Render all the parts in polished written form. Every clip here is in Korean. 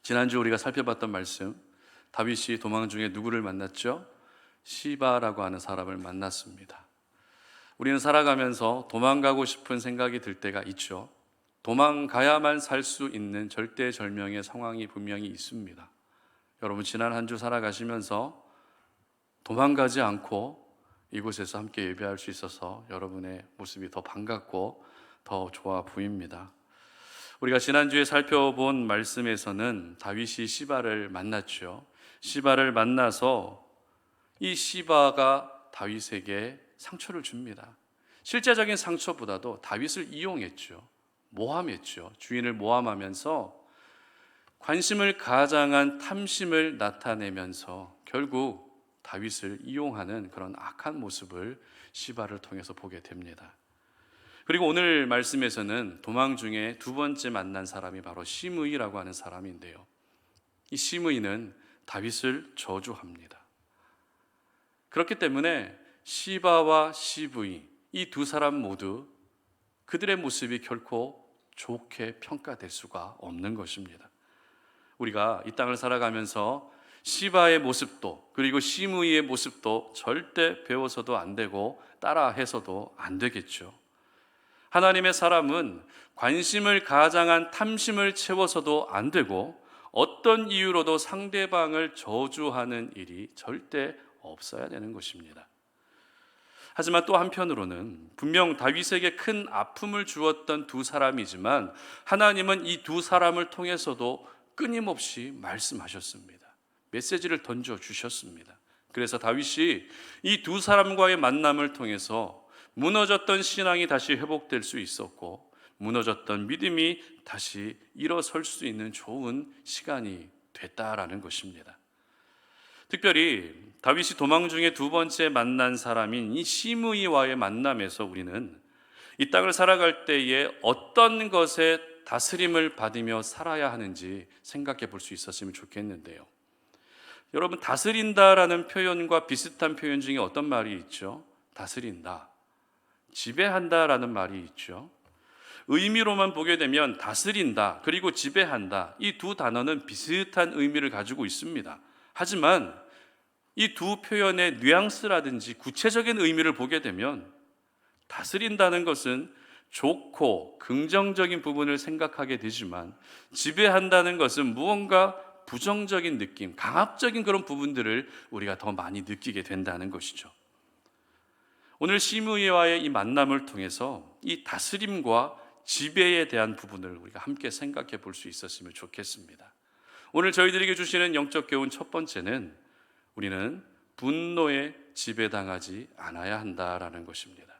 지난주 우리가 살펴봤던 말씀, 다윗이 도망 중에 누구를 만났죠? 시바라고 하는 사람을 만났습니다. 우리는 살아가면서 도망가고 싶은 생각이 들 때가 있죠. 도망가야만 살 수 있는 절대절명의 상황이 분명히 있습니다. 여러분, 지난 한 주 살아가시면서 도망가지 않고 이곳에서 함께 예배할 수 있어서 여러분의 모습이 더 반갑고 더 좋아 보입니다. 우리가 지난주에 살펴본 말씀에서는 다윗이 시바를 만났죠. 시바를 만나서 이 시바가 다윗에게 상처를 줍니다. 실제적인 상처보다도 다윗을 이용했죠. 모함했죠. 주인을 모함하면서 관심을 가장한 탐심을 나타내면서 결국 다윗을 이용하는 그런 악한 모습을 시바를 통해서 보게 됩니다. 그리고 오늘 말씀에서는 도망 중에 두 번째 만난 사람이 바로 시므이라고 하는 사람인데요. 이 시므이는 다윗을 저주합니다. 그렇기 때문에 시바와 시브이, 이 두 사람 모두 그들의 모습이 결코 좋게 평가될 수가 없는 것입니다. 우리가 이 땅을 살아가면서 시바의 모습도 그리고 시므이의 모습도 절대 배워서도 안 되고 따라해서도 안 되겠죠. 하나님의 사람은 관심을 가장한 탐심을 채워서도 안 되고 어떤 이유로도 상대방을 저주하는 일이 절대 없어야 되는 것입니다. 하지만 또 한편으로는 분명 다윗에게 큰 아픔을 주었던 두 사람이지만 하나님은 이 두 사람을 통해서도 끊임없이 말씀하셨습니다. 메시지를 던져주셨습니다. 그래서 다윗이 이 두 사람과의 만남을 통해서 무너졌던 신앙이 다시 회복될 수 있었고 무너졌던 믿음이 다시 일어설 수 있는 좋은 시간이 됐다라는 것입니다. 특별히 다윗이 도망 중에 두 번째 만난 사람인 이 시므이와의 만남에서 우리는 이 땅을 살아갈 때에 어떤 것에 다스림을 받으며 살아야 하는지 생각해 볼 수 있었으면 좋겠는데요. 여러분, 다스린다라는 표현과 비슷한 표현 중에 어떤 말이 있죠? 다스린다, 지배한다라는 말이 있죠. 의미로만 보게 되면 다스린다 그리고 지배한다, 이 두 단어는 비슷한 의미를 가지고 있습니다. 하지만 이 두 표현의 뉘앙스라든지 구체적인 의미를 보게 되면 다스린다는 것은 좋고 긍정적인 부분을 생각하게 되지만 지배한다는 것은 무언가 부정적인 느낌, 강압적인 그런 부분들을 우리가 더 많이 느끼게 된다는 것이죠. 오늘 시므이와의 이 만남을 통해서 이 다스림과 지배에 대한 부분을 우리가 함께 생각해 볼 수 있었으면 좋겠습니다. 오늘 저희들에게 주시는 영적 교훈 첫 번째는 우리는 분노에 지배당하지 않아야 한다라는 것입니다.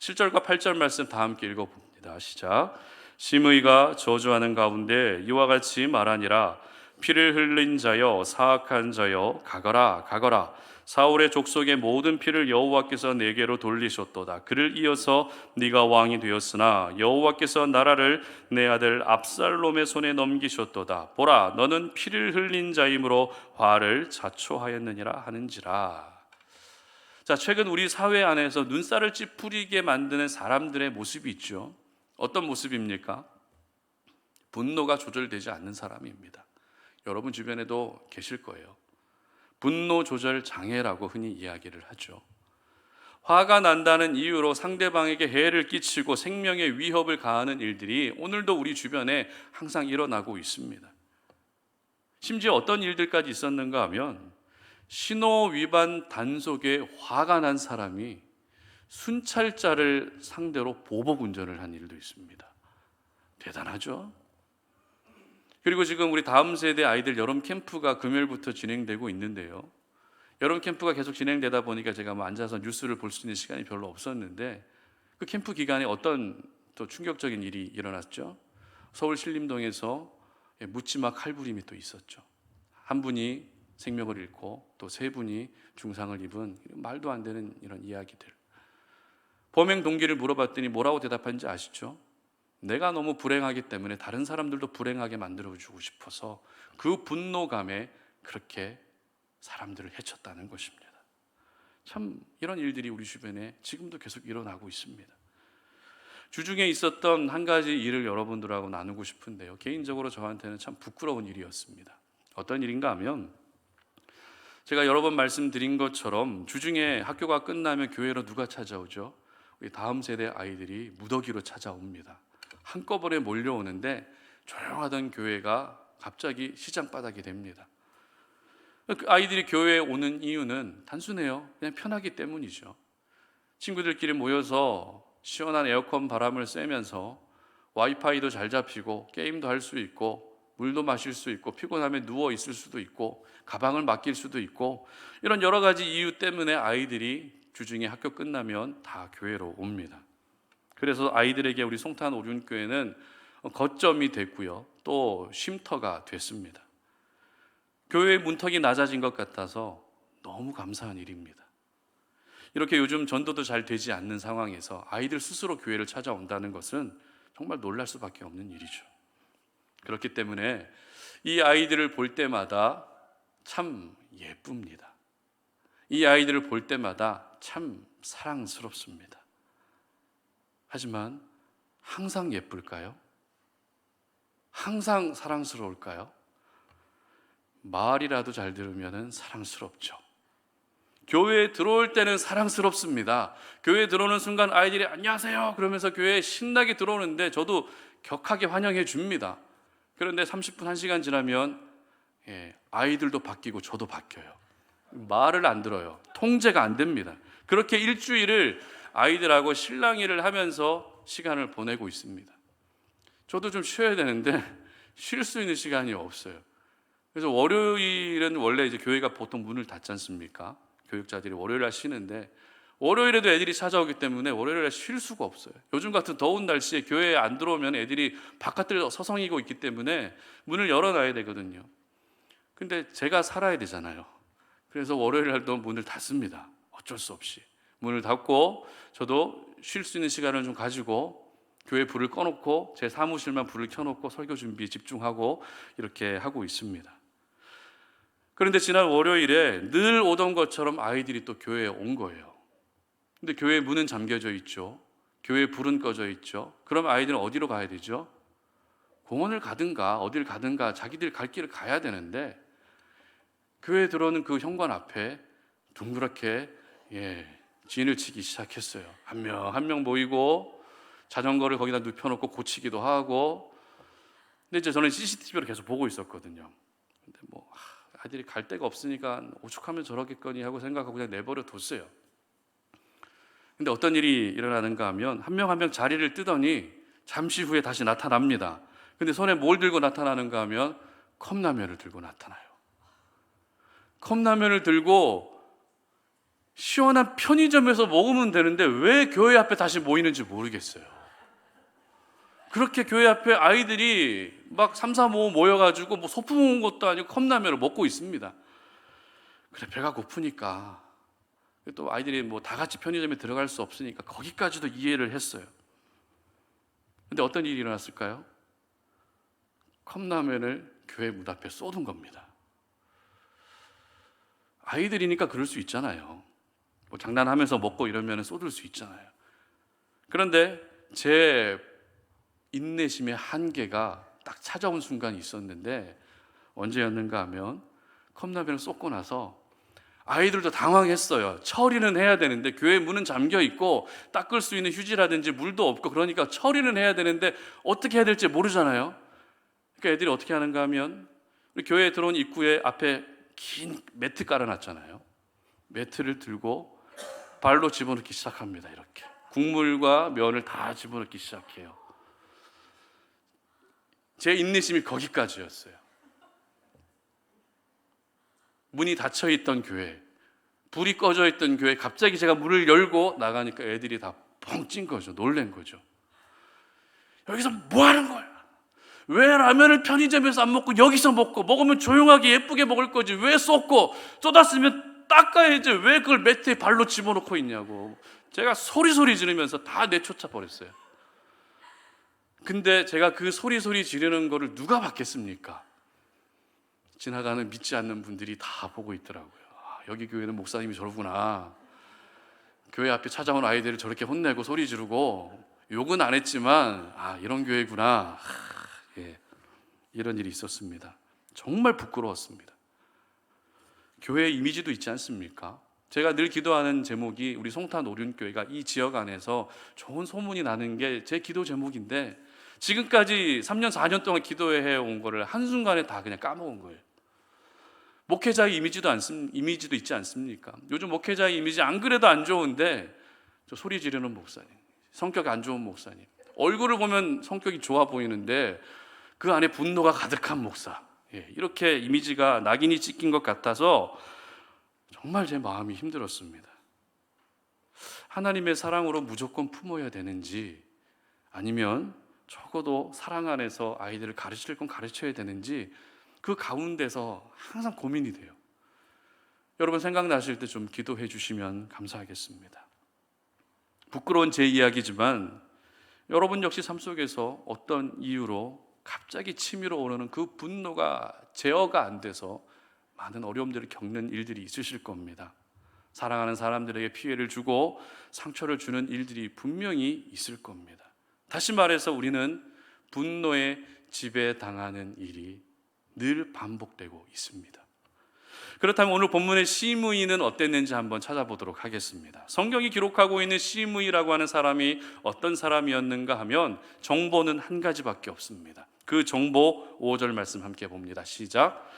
7절과 8절 말씀 다 함께 읽어봅니다. 시작. 시므이가 저주하는 가운데 이와 같이 말하니라. 피를 흘린 자여, 사악한 자여, 가거라 가거라. 사울의 족속의 모든 피를 여호와께서 내게로 돌리셨도다. 그를 이어서 네가 왕이 되었으나 여호와께서 나라를 내 아들 압살롬의 손에 넘기셨도다. 보라, 너는 피를 흘린 자이므로 화를 자초하였느니라 하는지라. 자, 최근 우리 사회 안에서 눈살을 찌푸리게 만드는 사람들의 모습이 있죠. 어떤 모습입니까? 분노가 조절되지 않는 사람입니다. 여러분 주변에도 계실 거예요. 분노 조절 장애라고 흔히 이야기를 하죠. 화가 난다는 이유로 상대방에게 해를 끼치고 생명에 위협을 가하는 일들이 오늘도 우리 주변에 항상 일어나고 있습니다. 심지어 어떤 일들까지 있었는가 하면 신호 위반 단속에 화가 난 사람이 순찰자를 상대로 보복 운전을 한 일도 있습니다. 대단하죠? 그리고 지금 우리 다음 세대 아이들 여름 캠프가 금요일부터 진행되고 있는데요. 여름 캠프가 계속 진행되다 보니까 제가 앉아서 뉴스를 볼 수 있는 시간이 별로 없었는데 그 캠프 기간에 어떤 또 충격적인 일이 일어났죠. 서울 신림동에서 묻지마 칼부림이 또 있었죠. 한 분이 생명을 잃고 또 세 분이 중상을 입은 말도 안 되는 이런 이야기들. 범행 동기를 물어봤더니 뭐라고 대답한지 아시죠? 내가 너무 불행하기 때문에 다른 사람들도 불행하게 만들어주고 싶어서 그 분노감에 그렇게 사람들을 해쳤다는 것입니다. 참 이런 일들이 우리 주변에 지금도 계속 일어나고 있습니다. 주중에 있었던 한 가지 일을 여러분들하고 나누고 싶은데요. 개인적으로 저한테는 참 부끄러운 일이었습니다. 어떤 일인가 하면 제가 여러 번 말씀드린 것처럼 주중에 학교가 끝나면 교회로 누가 찾아오죠? 우리 다음 세대 아이들이 무더기로 찾아옵니다. 한꺼번에 몰려오는데 조용하던 교회가 갑자기 시장 바닥이 됩니다. 그 아이들이 교회에 오는 이유는 단순해요. 그냥 편하기 때문이죠. 친구들끼리 모여서 시원한 에어컨 바람을 쐬면서 와이파이도 잘 잡히고 게임도 할 수 있고 물도 마실 수 있고 피곤하면 누워 있을 수도 있고 가방을 맡길 수도 있고 이런 여러 가지 이유 때문에 아이들이 주중에 학교 끝나면 다 교회로 옵니다. 그래서 아이들에게 우리 송탄 오륜교회는 거점이 됐고요. 또 쉼터가 됐습니다. 교회의 문턱이 낮아진 것 같아서 너무 감사한 일입니다. 이렇게 요즘 전도도 잘 되지 않는 상황에서 아이들 스스로 교회를 찾아온다는 것은 정말 놀랄 수밖에 없는 일이죠. 그렇기 때문에 이 아이들을 볼 때마다 참 예쁩니다. 이 아이들을 볼 때마다 참 사랑스럽습니다. 하지만 항상 예쁠까요? 항상 사랑스러울까요? 말이라도 잘 들으면 사랑스럽죠. 교회에 들어올 때는 사랑스럽습니다. 교회에 들어오는 순간 아이들이 안녕하세요 그러면서 교회에 신나게 들어오는데 저도 격하게 환영해 줍니다. 그런데 30분, 1시간 지나면 아이들도 바뀌고 저도 바뀌어요. 말을 안 들어요. 통제가 안 됩니다. 그렇게 일주일을 아이들하고 실랑이를 하면서 시간을 보내고 있습니다. 저도 좀 쉬어야 되는데 쉴 수 있는 시간이 없어요. 그래서 월요일은 원래 이제 교회가 보통 문을 닫지 않습니까? 교육자들이 월요일 날 쉬는데 월요일에도 애들이 찾아오기 때문에 월요일 날 쉴 수가 없어요. 요즘 같은 더운 날씨에 교회에 안 들어오면 애들이 바깥을 서성이고 있기 때문에 문을 열어놔야 되거든요. 근데 제가 살아야 되잖아요. 그래서 월요일 날도 문을 닫습니다. 어쩔 수 없이 문을 닫고 저도 쉴 수 있는 시간을 좀 가지고 교회 불을 꺼놓고 제 사무실만 불을 켜놓고 설교 준비에 집중하고 이렇게 하고 있습니다. 그런데 지난 월요일에 늘 오던 것처럼 아이들이 또 교회에 온 거예요. 근데 교회 문은 잠겨져 있죠. 교회 불은 꺼져 있죠. 그럼 아이들은 어디로 가야 되죠? 공원을 가든가 어딜 가든가 자기들 갈 길을 가야 되는데 교회에 들어오는 그 현관 앞에 둥그렇게 진을 치기 시작했어요. 한 명 한 명 모이고 자전거를 거기다 눕혀놓고 고치기도 하고. 근데 이제 저는 CCTV로 계속 보고 있었거든요. 근데 아이들이 갈 데가 없으니까 오죽하면 저러겠거니 하고 생각하고 그냥 내버려 뒀어요. 근데 어떤 일이 일어나는가 하면 한 명 한 명 자리를 뜨더니 잠시 후에 다시 나타납니다. 근데 손에 뭘 들고 나타나는가 하면 컵라면을 들고 나타나요. 컵라면을 들고 시원한 편의점에서 먹으면 되는데 왜 교회 앞에 다시 모이는지 모르겠어요. 그렇게 교회 앞에 아이들이 막 3, 4, 5 모여가지고 소풍 온 것도 아니고 컵라면을 먹고 있습니다. 그래, 배가 고프니까 또 아이들이 다 같이 편의점에 들어갈 수 없으니까 거기까지도 이해를 했어요. 근데 어떤 일이 일어났을까요? 컵라면을 교회 문 앞에 쏟은 겁니다. 아이들이니까 그럴 수 있잖아요. 장난하면서 먹고 이러면 쏟을 수 있잖아요. 그런데 제 인내심의 한계가 딱 찾아온 순간이 있었는데 언제였는가 하면 컵라면을 쏟고 나서 아이들도 당황했어요. 처리는 해야 되는데 교회 문은 잠겨 있고 닦을 수 있는 휴지라든지 물도 없고 그러니까 처리는 해야 되는데 어떻게 해야 될지 모르잖아요. 그러니까 애들이 어떻게 하는가 하면 우리 교회에 들어온 입구에 앞에 긴 매트 깔아놨잖아요. 매트를 들고 발로 집어넣기 시작합니다. 이렇게 국물과 면을 다 집어넣기 시작해요. 제 인내심이 거기까지였어요. 문이 닫혀있던 교회, 불이 꺼져 있던 교회, 갑자기 제가 문을 열고 나가니까 애들이 다 뻥 찐 거죠. 놀란 거죠. 여기서 뭐 하는 거야? 왜 라면을 편의점에서 안 먹고 여기서 먹으면 조용하게 예쁘게 먹을 거지 왜 쏟고 쏟았으면 닦아야지 왜 그걸 매트에 발로 집어넣고 있냐고. 제가 소리 지르면서 다 내쫓아 버렸어요. 근데 제가 그 소리 지르는 거를 누가 봤겠습니까? 지나가는 믿지 않는 분들이 다 보고 있더라고요. 여기 교회는 목사님이 저러구나. 교회 앞에 찾아온 아이들을 저렇게 혼내고 소리 지르고 욕은 안 했지만 이런 교회구나. 예, 이런 일이 있었습니다. 정말 부끄러웠습니다. 교회 이미지도 있지 않습니까? 제가 늘 기도하는 제목이 우리 송탄 오륜교회가 이 지역 안에서 좋은 소문이 나는 게 제 기도 제목인데, 지금까지 3년 4년 동안 기도해 온 거를 한순간에 다 그냥 까먹은 거예요. 목회자의 이미지도 있지 않습니까? 요즘 목회자의 이미지 안 그래도 안 좋은데, 저 소리 지르는 목사님, 성격이 안 좋은 목사님, 얼굴을 보면 성격이 좋아 보이는데 그 안에 분노가 가득한 목사, 이렇게 이미지가 낙인이 찍힌 것 같아서 정말 제 마음이 힘들었습니다. 하나님의 사랑으로 무조건 품어야 되는지, 아니면 적어도 사랑 안에서 아이들을 가르칠 건 가르쳐야 되는지, 그 가운데서 항상 고민이 돼요. 여러분 생각나실 때 좀 기도해 주시면 감사하겠습니다. 부끄러운 제 이야기지만 여러분 역시 삶 속에서 어떤 이유로 갑자기 치밀어 오르는 그 분노가 제어가 안 돼서 많은 어려움들을 겪는 일들이 있으실 겁니다. 사랑하는 사람들에게 피해를 주고 상처를 주는 일들이 분명히 있을 겁니다. 다시 말해서 우리는 분노에 지배당하는 일이 늘 반복되고 있습니다. 그렇다면 오늘 본문의 시므이는 어땠는지 한번 찾아보도록 하겠습니다. 성경이 기록하고 있는 시므이라고 하는 사람이 어떤 사람이었는가 하면 정보는 한 가지밖에 없습니다. 그 정보 5절 말씀 함께 봅니다. 시작.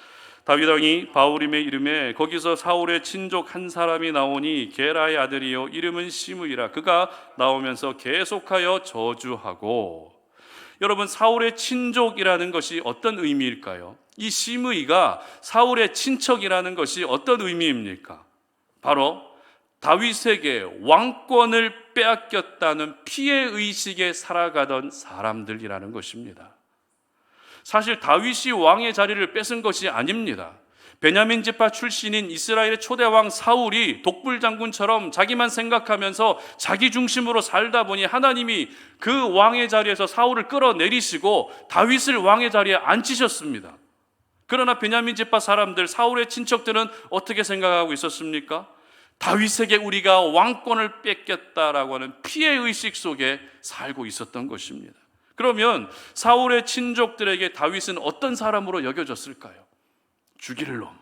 다윗 왕이 바울임의 이름에 거기서 사울의 친족 한 사람이 나오니 게라의 아들이요 이름은 시므이라. 그가 나오면서 계속하여 저주하고. 여러분, 사울의 친족이라는 것이 어떤 의미일까요? 이 시므이가 사울의 친척이라는 것이 어떤 의미입니까? 바로 다윗에게 왕권을 빼앗겼다는 피해의식에 살아가던 사람들이라는 것입니다. 사실 다윗이 왕의 자리를 뺏은 것이 아닙니다. 베냐민 지파 출신인 이스라엘의 초대 왕 사울이 독불 장군처럼 자기만 생각하면서 자기 중심으로 살다 보니 하나님이 그 왕의 자리에서 사울을 끌어내리시고 다윗을 왕의 자리에 앉히셨습니다. 그러나 베냐민 지파 사람들, 사울의 친척들은 어떻게 생각하고 있었습니까? 다윗에게 우리가 왕권을 뺏겼다라고 하는 피해의식 속에 살고 있었던 것입니다. 그러면 사울의 친족들에게 다윗은 어떤 사람으로 여겨졌을까요? 죽일 놈,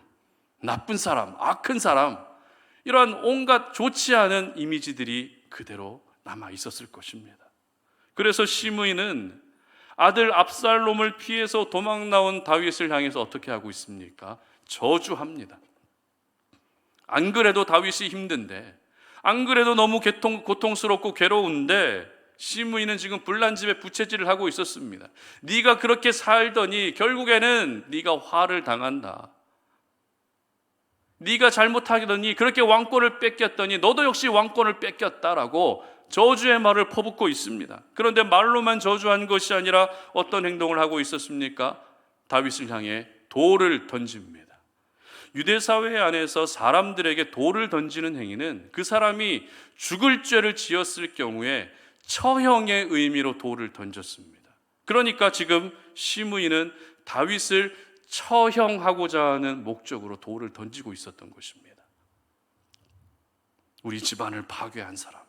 나쁜 사람, 악한 사람, 이러한 온갖 좋지 않은 이미지들이 그대로 남아 있었을 것입니다. 그래서 시므이는 아들 압살롬을 피해서 도망 나온 다윗을 향해서 어떻게 하고 있습니까? 저주합니다. 안 그래도 다윗이 힘든데, 안 그래도 너무 고통스럽고 괴로운데 시므이는 지금 불난집에 부채질을 하고 있었습니다. 네가 그렇게 살더니 결국에는 네가 화를 당한다. 네가 잘못하더니 그렇게 왕권을 뺏겼더니 너도 역시 왕권을 뺏겼다라고 저주의 말을 퍼붓고 있습니다. 그런데 말로만 저주한 것이 아니라 어떤 행동을 하고 있었습니까? 다윗을 향해 돌을 던집니다. 유대 사회 안에서 사람들에게 돌을 던지는 행위는 그 사람이 죽을 죄를 지었을 경우에 처형의 의미로 돌을 던졌습니다. 그러니까 지금 시므이는 다윗을 처형하고자 하는 목적으로 돌을 던지고 있었던 것입니다. 우리 집안을 파괴한 사람,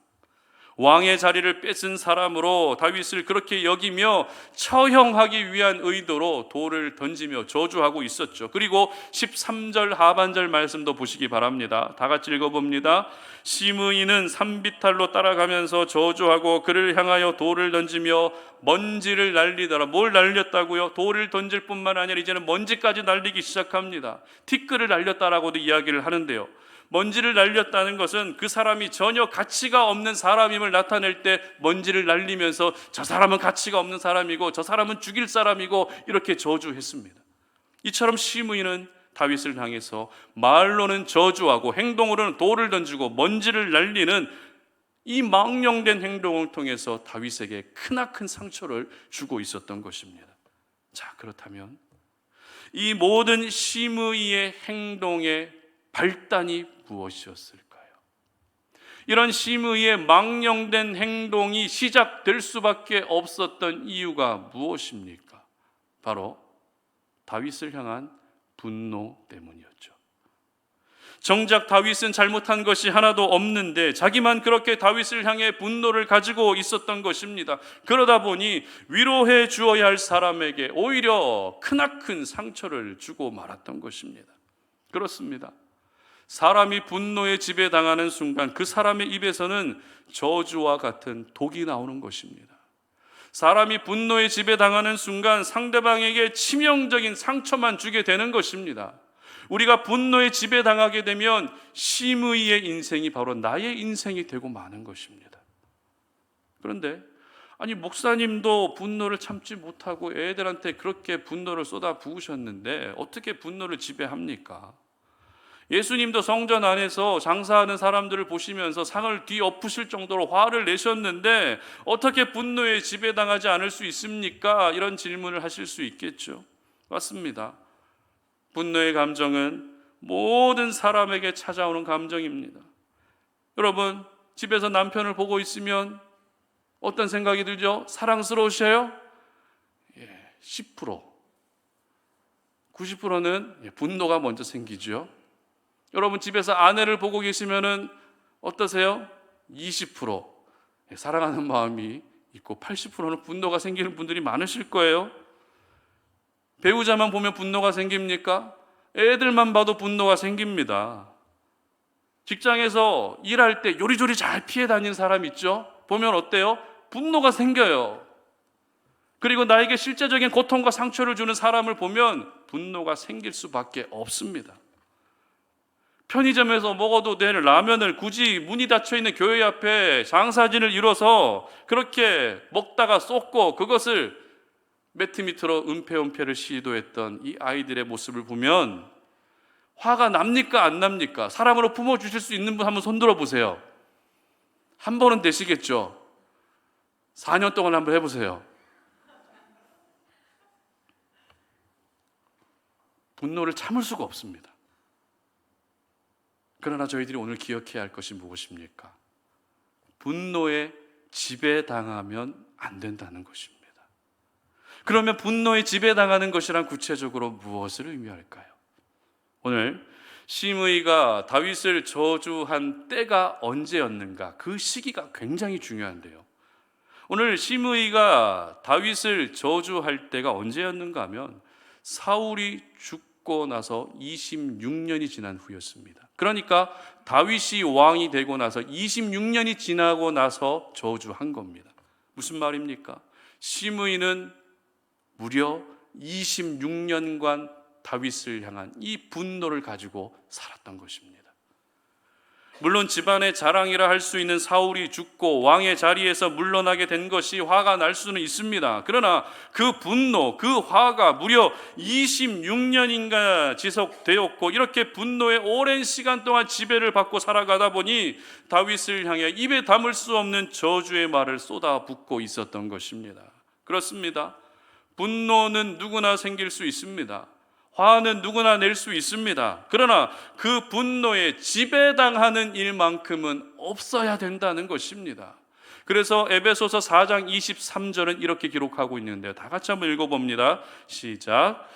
왕의 자리를 뺏은 사람으로 다윗을 그렇게 여기며 처형하기 위한 의도로 돌을 던지며 저주하고 있었죠. 그리고 13절 하반절 말씀도 보시기 바랍니다. 다 같이 읽어봅니다. 시므이는 산비탈로 따라가면서 저주하고 그를 향하여 돌을 던지며 먼지를 날리더라. 뭘 날렸다고요? 돌을 던질 뿐만 아니라 이제는 먼지까지 날리기 시작합니다. 티끌을 날렸다라고도 이야기를 하는데요. 먼지를 날렸다는 것은 그 사람이 전혀 가치가 없는 사람임을 나타낼 때 먼지를 날리면서 저 사람은 가치가 없는 사람이고 저 사람은 죽일 사람이고 이렇게 저주했습니다. 이처럼 시므이는 다윗을 향해서 말로는 저주하고 행동으로는 돌을 던지고 먼지를 날리는 이 망령된 행동을 통해서 다윗에게 크나큰 상처를 주고 있었던 것입니다. 자, 그렇다면 이 모든 시므이의 행동의 발단이 무엇이었을까요? 이런 시므이의 망령된 행동이 시작될 수밖에 없었던 이유가 무엇입니까? 바로 다윗을 향한 분노 때문이었죠. 정작 다윗은 잘못한 것이 하나도 없는데 자기만 그렇게 다윗을 향해 분노를 가지고 있었던 것입니다. 그러다 보니 위로해 주어야 할 사람에게 오히려 크나큰 상처를 주고 말았던 것입니다. 그렇습니다. 사람이 분노에 지배당하는 순간 그 사람의 입에서는 저주와 같은 독이 나오는 것입니다. 사람이 분노에 지배당하는 순간 상대방에게 치명적인 상처만 주게 되는 것입니다. 우리가 분노에 지배당하게 되면 심의의 인생이 바로 나의 인생이 되고 마는 것입니다. 그런데 아니 목사님도 분노를 참지 못하고 애들한테 그렇게 분노를 쏟아 부으셨는데 어떻게 분노를 지배합니까? 예수님도 성전 안에서 장사하는 사람들을 보시면서 상을 뒤엎으실 정도로 화를 내셨는데 어떻게 분노에 지배당하지 않을 수 있습니까? 이런 질문을 하실 수 있겠죠. 맞습니다. 분노의 감정은 모든 사람에게 찾아오는 감정입니다. 여러분, 집에서 남편을 보고 있으면 어떤 생각이 들죠? 사랑스러우셔요? 10%. 90%는 분노가 먼저 생기죠. 여러분, 집에서 아내를 보고 계시면 어떠세요? 20%. 사랑하는 마음이 있고 80%는 분노가 생기는 분들이 많으실 거예요. 배우자만 보면 분노가 생깁니까? 애들만 봐도 분노가 생깁니다. 직장에서 일할 때 요리조리 잘 피해 다니는 사람 있죠? 보면 어때요? 분노가 생겨요. 그리고 나에게 실제적인 고통과 상처를 주는 사람을 보면 분노가 생길 수밖에 없습니다. 편의점에서 먹어도 될 라면을 굳이 문이 닫혀있는 교회 앞에 장사진을 이뤄서 그렇게 먹다가 쏟고 그것을 매트 밑으로 은폐를 시도했던 이 아이들의 모습을 보면 화가 납니까 안 납니까? 사랑으로 품어주실 수 있는 분 한번 손들어 보세요. 한 번은 되시겠죠? 4년 동안 한번 해보세요. 분노를 참을 수가 없습니다. 그러나 저희들이 오늘 기억해야 할 것이 무엇입니까? 분노에 지배당하면 안 된다는 것입니다. 그러면 분노에 지배당하는 것이란 구체적으로 무엇을 의미할까요? 오늘 심의가 다윗을 저주한 때가 언제였는가? 그 시기가 굉장히 중요한데요. 오늘 심의가 다윗을 저주할 때가 언제였는가 하면 사울이 죽고 나서 26년이 지난 후였습니다. 그러니까 다윗이 왕이 되고 나서 26년이 지나고 나서 저주한 겁니다. 무슨 말입니까? 심의는 무려 26년간 다윗을 향한 이 분노를 가지고 살았던 것입니다. 물론 집안의 자랑이라 할 수 있는 사울이 죽고 왕의 자리에서 물러나게 된 것이 화가 날 수는 있습니다. 그러나 그 분노, 그 화가 무려 26년인가 지속되었고 이렇게 분노에 오랜 시간 동안 지배를 받고 살아가다 보니 다윗을 향해 입에 담을 수 없는 저주의 말을 쏟아붓고 있었던 것입니다. 그렇습니다. 분노는 누구나 생길 수 있습니다. 화는 누구나 낼 수 있습니다. 그러나 그 분노에 지배당하는 일만큼은 없어야 된다는 것입니다. 그래서 에베소서 4장 23절은 이렇게 기록하고 있는데요. 다 같이 한번 읽어봅니다. 시작.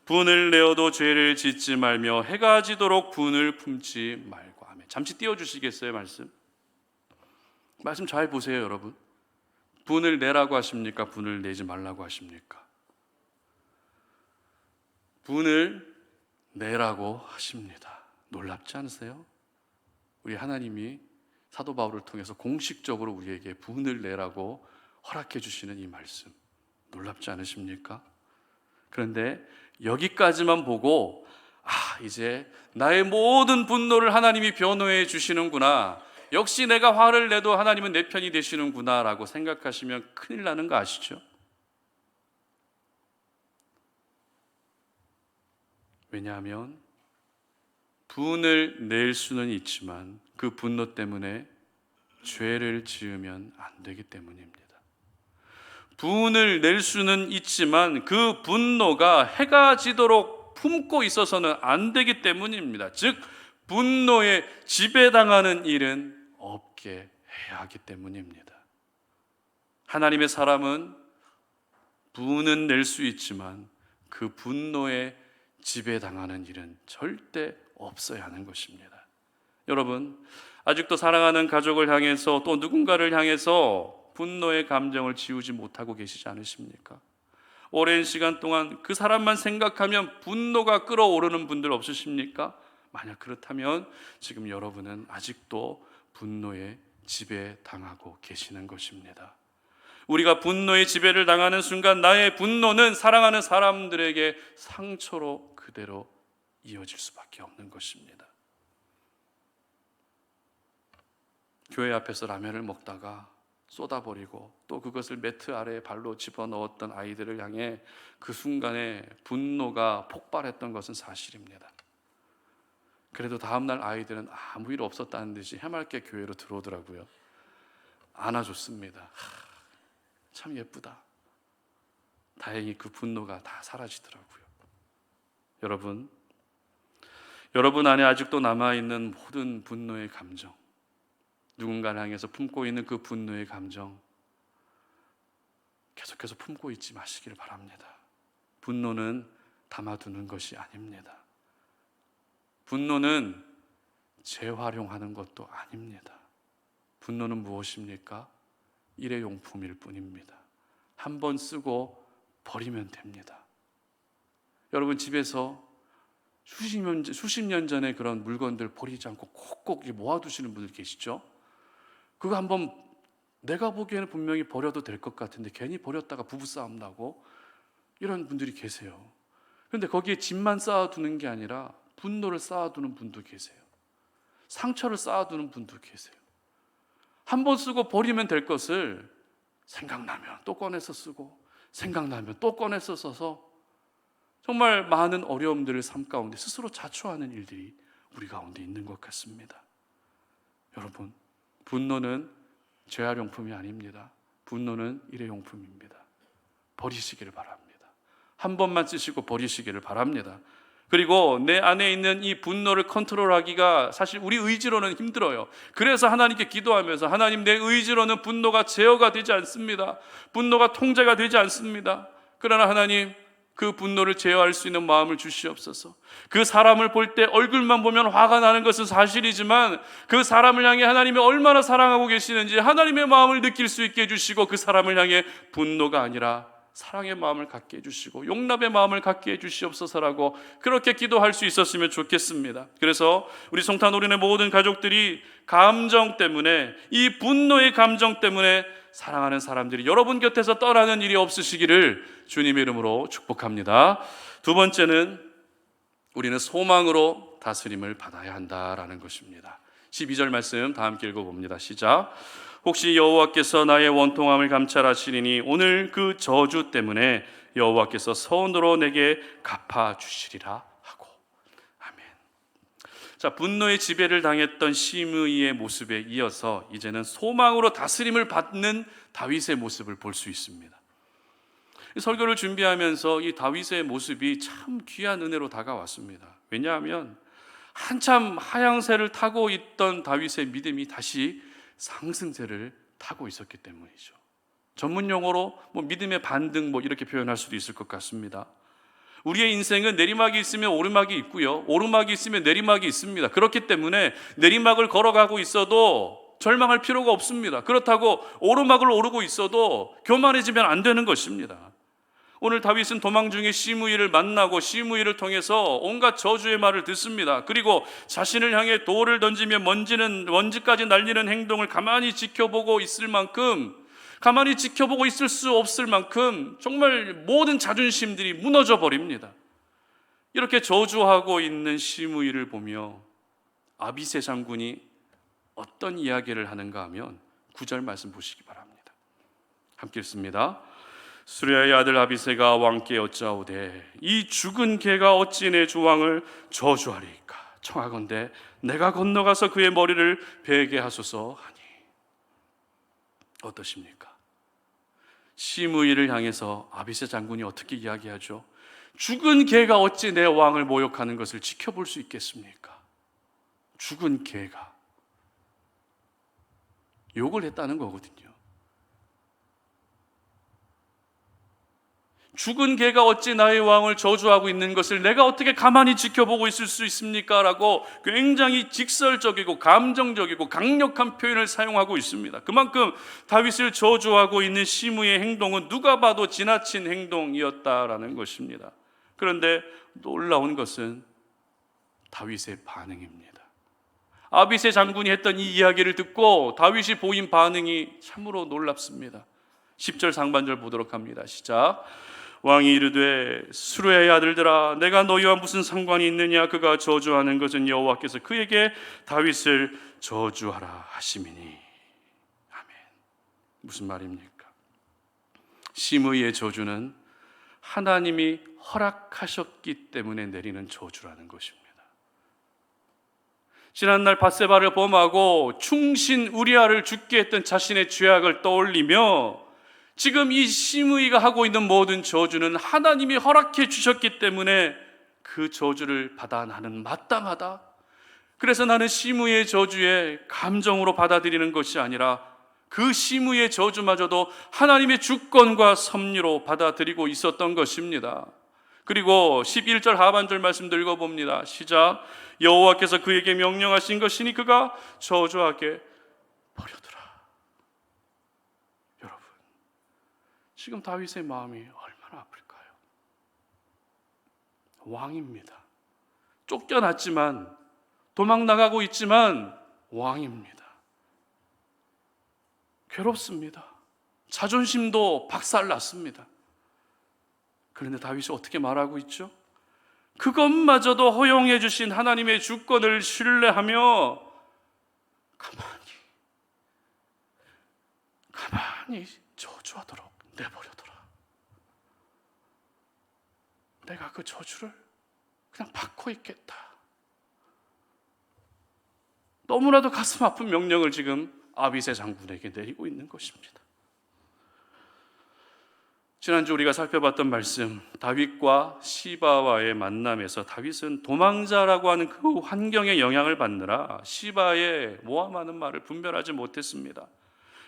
분을 내어도 죄를 짓지 말며 해가 지도록 분을 품지 말고. 아멘. 잠시 띄워주시겠어요? 말씀 잘 보세요, 여러분. 분을 내라고 하십니까? 분을 내지 말라고 하십니까? 분을 내라고 하십니다. 놀랍지 않으세요? 우리 하나님이 사도 바울을 통해서 공식적으로 우리에게 분을 내라고 허락해 주시는 이 말씀, 놀랍지 않으십니까? 그런데 여기까지만 보고 이제 나의 모든 분노를 하나님이 변호해 주시는구나, 역시 내가 화를 내도 하나님은 내 편이 되시는구나 라고 생각하시면 큰일 나는 거 아시죠? 왜냐하면 분을 낼 수는 있지만 그 분노 때문에 죄를 지으면 안 되기 때문입니다. 분을 낼 수는 있지만 그 분노가 해가 지도록 품고 있어서는 안 되기 때문입니다. 즉 분노에 지배당하는 일은 없게 해야 하기 때문입니다. 하나님의 사람은 분은 낼 수 있지만 그 분노에 지배당하는 일은 절대 없어야 하는 것입니다. 여러분, 아직도 사랑하는 가족을 향해서 또 누군가를 향해서 분노의 감정을 지우지 못하고 계시지 않으십니까? 오랜 시간 동안 그 사람만 생각하면 분노가 끓어오르는 분들 없으십니까? 만약 그렇다면 지금 여러분은 아직도 분노에 지배당하고 계시는 것입니다. 우리가 분노의 지배를 당하는 순간 나의 분노는 사랑하는 사람들에게 상처로 그대로 이어질 수밖에 없는 것입니다. 교회 앞에서 라면을 먹다가 쏟아버리고 또 그것을 매트 아래에 발로 집어넣었던 아이들을 향해 그 순간에 분노가 폭발했던 것은 사실입니다. 그래도 다음날 아이들은 아무 일 없었다는 듯이 해맑게 교회로 들어오더라고요. 안아줬습니다. 참 예쁘다. 다행히 그 분노가 다 사라지더라고요. 여러분 안에 아직도 남아있는 모든 분노의 감정, 누군가를 향해서 품고 있는 그 분노의 감정 계속해서 품고 있지 마시길 바랍니다. 분노는 담아두는 것이 아닙니다. 분노는 재활용하는 것도 아닙니다. 분노는 무엇입니까? 일회용품일 뿐입니다. 한 번 쓰고 버리면 됩니다. 여러분 집에서 수십 년 전에 그런 물건들 버리지 않고 꼭꼭 모아두시는 분들 계시죠? 그거 한번 내가 보기에는 분명히 버려도 될 것 같은데 괜히 버렸다가 부부싸움 나고 이런 분들이 계세요. 그런데 거기에 짐만 쌓아두는 게 아니라 분노를 쌓아두는 분도 계세요. 상처를 쌓아두는 분도 계세요. 한 번 쓰고 버리면 될 것을 생각나면 또 꺼내서 쓰고 생각나면 또 꺼내서 써서 정말 많은 어려움들을 삶 가운데 스스로 자초하는 일들이 우리 가운데 있는 것 같습니다. 여러분, 분노는 재활용품이 아닙니다. 분노는 일회용품입니다. 버리시기를 바랍니다. 한 번만 쓰시고 버리시기를 바랍니다. 그리고 내 안에 있는 이 분노를 컨트롤하기가 사실 우리 의지로는 힘들어요. 그래서 하나님께 기도하면서 하나님, 내 의지로는 분노가 제어가 되지 않습니다. 분노가 통제가 되지 않습니다. 그러나 하나님, 그 분노를 제어할 수 있는 마음을 주시옵소서. 그 사람을 볼 때 얼굴만 보면 화가 나는 것은 사실이지만 그 사람을 향해 하나님이 얼마나 사랑하고 계시는지 하나님의 마음을 느낄 수 있게 해주시고 그 사람을 향해 분노가 아니라 사랑의 마음을 갖게 해주시고 용납의 마음을 갖게 해주시옵소서라고 그렇게 기도할 수 있었으면 좋겠습니다. 그래서 우리 성탄오륜의 모든 가족들이 감정 때문에, 이 분노의 감정 때문에 사랑하는 사람들이 여러분 곁에서 떠나는 일이 없으시기를 주님의 이름으로 축복합니다. 두 번째는 우리는 소망으로 다스림을 받아야 한다라는 것입니다. 12절 말씀 다 함께 읽어봅니다. 시작. 혹시 여호와께서 나의 원통함을 감찰하시리니 오늘 그 저주 때문에 여호와께서 선으로 내게 갚아주시리라 하고. 아멘. 자, 분노의 지배를 당했던 시므이의 모습에 이어서 이제는 소망으로 다스림을 받는 다윗의 모습을 볼 수 있습니다. 설교를 준비하면서 이 다윗의 모습이 참 귀한 은혜로 다가왔습니다. 왜냐하면 한참 하향세를 타고 있던 다윗의 믿음이 다시 상승세를 타고 있었기 때문이죠. 전문 용어로 믿음의 반등 이렇게 표현할 수도 있을 것 같습니다. 우리의 인생은 내리막이 있으면 오르막이 있고요, 오르막이 있으면 내리막이 있습니다. 그렇기 때문에 내리막을 걸어가고 있어도 절망할 필요가 없습니다. 그렇다고 오르막을 오르고 있어도 교만해지면 안 되는 것입니다. 오늘 다윗은 도망 중에 시므이를 만나고 시므이를 통해서 온갖 저주의 말을 듣습니다. 그리고 자신을 향해 돌을 던지며 먼지까지 날리는 행동을 가만히 지켜보고 있을 만큼, 가만히 지켜보고 있을 수 없을 만큼 정말 모든 자존심들이 무너져 버립니다. 이렇게 저주하고 있는 시므이를 보며 아비새 장군이 어떤 이야기를 하는가 하면 9절 말씀 보시기 바랍니다. 함께 읽습니다. 수레아의 아들 아비새가 왕께 여짜오되 이 죽은 개가 어찌 내 주왕을 저주하리이까? 청하건대 내가 건너가서 그의 머리를 베게 하소서 하니. 어떠십니까? 시므이를 향해서 아비새 장군이 어떻게 이야기하죠? 죽은 개가 어찌 내 왕을 모욕하는 것을 지켜볼 수 있겠습니까? 죽은 개가 욕을 했다는 거거든요. 죽은 개가 어찌 나의 왕을 저주하고 있는 것을 내가 어떻게 가만히 지켜보고 있을 수 있습니까? 라고 굉장히 직설적이고 감정적이고 강력한 표현을 사용하고 있습니다. 그만큼 다윗을 저주하고 있는 시므이의 행동은 누가 봐도 지나친 행동이었다라는 것입니다. 그런데 놀라운 것은 다윗의 반응입니다. 아비새 장군이 했던 이 이야기를 듣고 다윗이 보인 반응이 참으로 놀랍습니다. 10절 상반절 보도록 합니다. 시작. 왕이 이르되 수르의 아들들아, 내가 너희와 무슨 상관이 있느냐? 그가 저주하는 것은 여호와께서 그에게 다윗을 저주하라 하심이니. 아멘. 무슨 말입니까? 시므이의 저주는 하나님이 허락하셨기 때문에 내리는 저주라는 것입니다. 지난날 밧세바를 범하고 충신 우리아를 죽게 했던 자신의 죄악을 떠올리며 지금 이 시므이가 하고 있는 모든 저주는 하나님이 허락해 주셨기 때문에 그 저주를 받아 나는 마땅하다. 그래서 나는 시므이의 저주에 감정으로 받아들이는 것이 아니라 그 시므이의 저주마저도 하나님의 주권과 섭리로 받아들이고 있었던 것입니다. 그리고 11절 하반절 말씀도 읽어봅니다. 시작. 여호와께서 그에게 명령하신 것이니 그가 저주하게 버려두라. 여러분, 지금 다윗의 마음이 얼마나 아플까요? 왕입니다. 쫓겨났지만, 도망 나가고 있지만 왕입니다. 괴롭습니다. 자존심도 박살났습니다. 그런데 다윗이 어떻게 말하고 있죠? 그것마저도 허용해 주신 하나님의 주권을 신뢰하며 가만히 저주하도록 내버려둬라. 내가 그 저주를 그냥 받고 있겠다. 너무나도 가슴 아픈 명령을 지금 아비새 장군에게 내리고 있는 것입니다. 지난주 우리가 살펴봤던 말씀, 다윗과 시바와의 만남에서 다윗은 도망자라고 하는 그 환경에 영향을 받느라 시바의 모함하는 말을 분별하지 못했습니다.